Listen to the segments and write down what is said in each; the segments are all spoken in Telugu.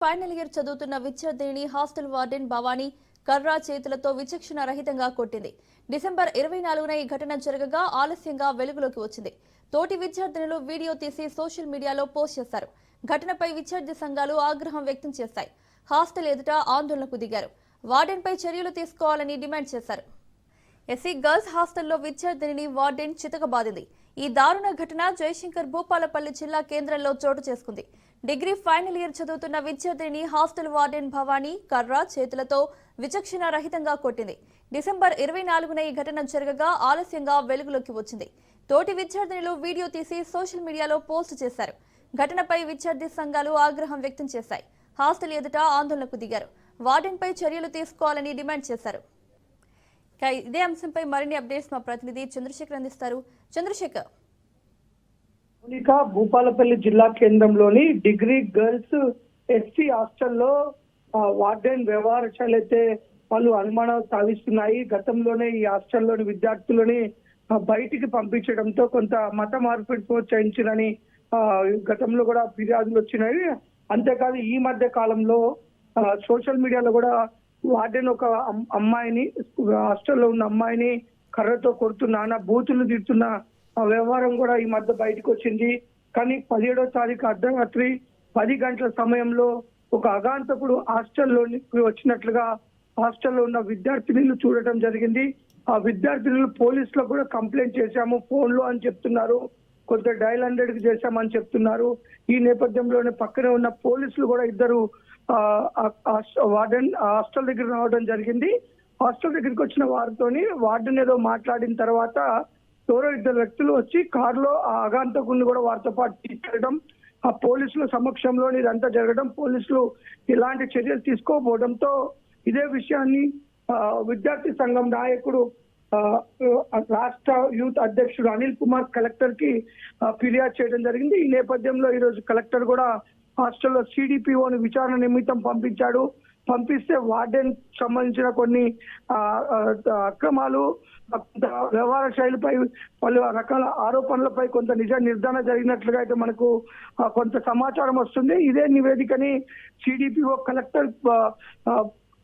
ఫైనల్ ఇయర్ చదువుతున్న విద్యార్థిని హాస్టల్ వార్డెన్ భవానీ కర్రా చేతులతో విచక్షణ రహితంగా కొట్టింది. డిసెంబర్ 24న ఈ ఘటన జరగగా ఆలస్యంగా వెలుగులోకి వచ్చింది. తోటి విద్యార్థినులు వీడియో తీసి సోషల్ మీడియాలో పోస్ట్ చేశారు. ఘటనపై విద్యార్థి సంఘాలు ఆగ్రహం వ్యక్తం చేశాయి. హాస్టల్ ఎదుట ఆందోళనకు దిగారు. వార్డెన్పై చర్యలు తీసుకోవాలని డిమాండ్ చేశారు. ఎస్సీ గర్ల్స్ హాస్టల్లో విద్యార్థిని వార్డెన్ చితకబాదింది. ఈ దారుణ ఘటన జయశంకర్ భూపాలపల్లి జిల్లా కేంద్రంలో చోటు చేసుకుంది. డిగ్రీ ఫైనల్ ఇయర్ చదువుతున్న విద్యార్థిని హాస్టల్ వార్డెన్ భవానీ కర్రా చేతులతో విచక్షణ రహితంగా కొట్టింది. డిసెంబర్ 24న ఈ ఘటన జరగగా ఆలస్యంగా వెలుగులోకి వచ్చింది. తోటి విద్యార్థినులు వీడియో తీసి సోషల్ మీడియాలో పోస్ట్ చేశారు. ఘటనపై విద్యార్థి సంఘాలు ఆగ్రహం వ్యక్తం చేశాయి. హాస్టల్ ఎదుట ఆందోళనకు దిగారు. వార్డెన్పై చర్యలు తీసుకోవాలని డిమాండ్ చేశారు. ఇదే అంశంపై మరిన్ని అప్డేట్స్ మా ప్రతినిధి చంద్రశేఖర్ అందిస్తారు. చంద్రశేఖర్, భూపాలపల్లి జిల్లా కేంద్రంలోని డిగ్రీ గర్ల్స్ ఎస్సీ హాస్టల్లో వార్డెన్ వ్యవహార శైలైతే పలు అనుమానాలు సాగిస్తున్నాయి. గతంలోనే ఈ హాస్టల్లోని విద్యార్థులని బయటికి పంపించడంతో కొంత మత మార్పిడి ప్రోత్సహించినని గతంలో కూడా ఫిర్యాదులు వచ్చినాయి. అంతేకాదు ఈ మధ్య కాలంలో సోషల్ మీడియాలో కూడా వార్డెన్ ఒక అమ్మాయిని, హాస్టల్లో ఉన్న అమ్మాయిని కర్రతో కొడుతున్నా, బూతులు తిడుతున్న వ్యవహారం కూడా ఈ మధ్య బయటకు వచ్చింది. కానీ 17వ తారీఖు అర్ధరాత్రి 10 గంటల సమయంలో ఒక అగాంతకుడు హాస్టల్లోకి వచ్చినట్లుగా హాస్టల్లో ఉన్న విద్యార్థినులు చూడటం జరిగింది. ఆ విద్యార్థినులు పోలీసులకు కూడా కంప్లైంట్ చేశాము ఫోన్లో అని చెప్తున్నారు. కొంత డయల్ 100కి చేశామని చెప్తున్నారు. ఈ నేపథ్యంలోనే పక్కనే ఉన్న పోలీసులు కూడా ఇద్దరు వార్డెన్ హాస్టల్ దగ్గర రావడం జరిగింది. హాస్టల్ దగ్గరికి వచ్చిన వారితోని వార్డెన్ ఏదో మాట్లాడిన తర్వాత ఎవరో ఇద్దరు వ్యక్తులు వచ్చి కారులో ఆ అగాంతకుడిని కూడా వారితో పాటు తీసుకెళ్ళడం, ఆ పోలీసుల సమక్షంలో ఇదంతా జరగడం, పోలీసులు ఇలాంటి చర్యలు తీసుకోకపోవడంతో ఇదే విషయాన్ని విద్యార్థి సంఘం నాయకుడు రాష్ట్ర యూత్ అధ్యక్షుడు అనిల్ కుమార్ కలెక్టర్ కి ఫిర్యాదు చేయడం జరిగింది. ఈ నేపథ్యంలో ఈరోజు కలెక్టర్ కూడా హాస్టల్లో సిడిపిఓని విచారణ నిమిత్తం పంపించాడు. పంపిస్తే వార్డెన్ సంబంధించిన కొన్ని అక్రమాలు, వ్యవహార శైలిపై పలు రకాల ఆరోపణలపై కొంత నిజ నిర్ధారణ జరిగినట్లుగా అయితే మనకు కొంత సమాచారం వస్తుంది. ఇదే నివేదికని సిడిపిఓ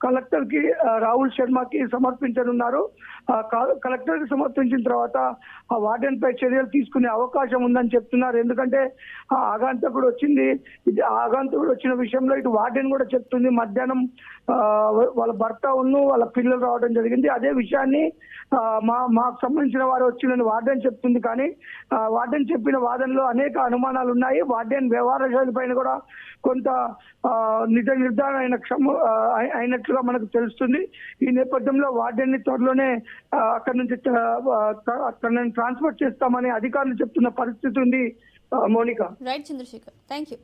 కలెక్టర్ కి రాహుల్ శర్మకి సమర్పించనున్నారు. కలెక్టర్ కి సమర్పించిన తర్వాత ఆ వార్డెన్ పై చర్యలు తీసుకునే అవకాశం ఉందని చెప్తున్నారు. ఎందుకంటే ఆ ఆగంతకుడు వచ్చిన విషయంలో ఇటు వార్డెన్ కూడా చెప్తుంది. మధ్యాహ్నం వాళ్ళ భర్త వాళ్ళ పిల్లలు రావడం జరిగింది. అదే విషయాన్ని మాకు సంబంధించిన వారు వచ్చిందని వార్డెన్ చెప్తుంది. కానీ వార్డెన్ చెప్పిన వాదనలో అనేక అనుమానాలు ఉన్నాయి. వార్డెన్ వ్యవహార శైలి పైన కూడా కొంత నిజ నిర్ధారణ అయినట్లుగా మనకు తెలుస్తుంది. ఈ నేపథ్యంలో వార్డెన్ ని త్వరలోనే అక్కడి నుంచి ట్రాన్స్ఫర్ చేస్తామని అధికారులు చెప్తున్న పరిస్థితి ఉంది. Monica. Right Chandrashekar, thank you.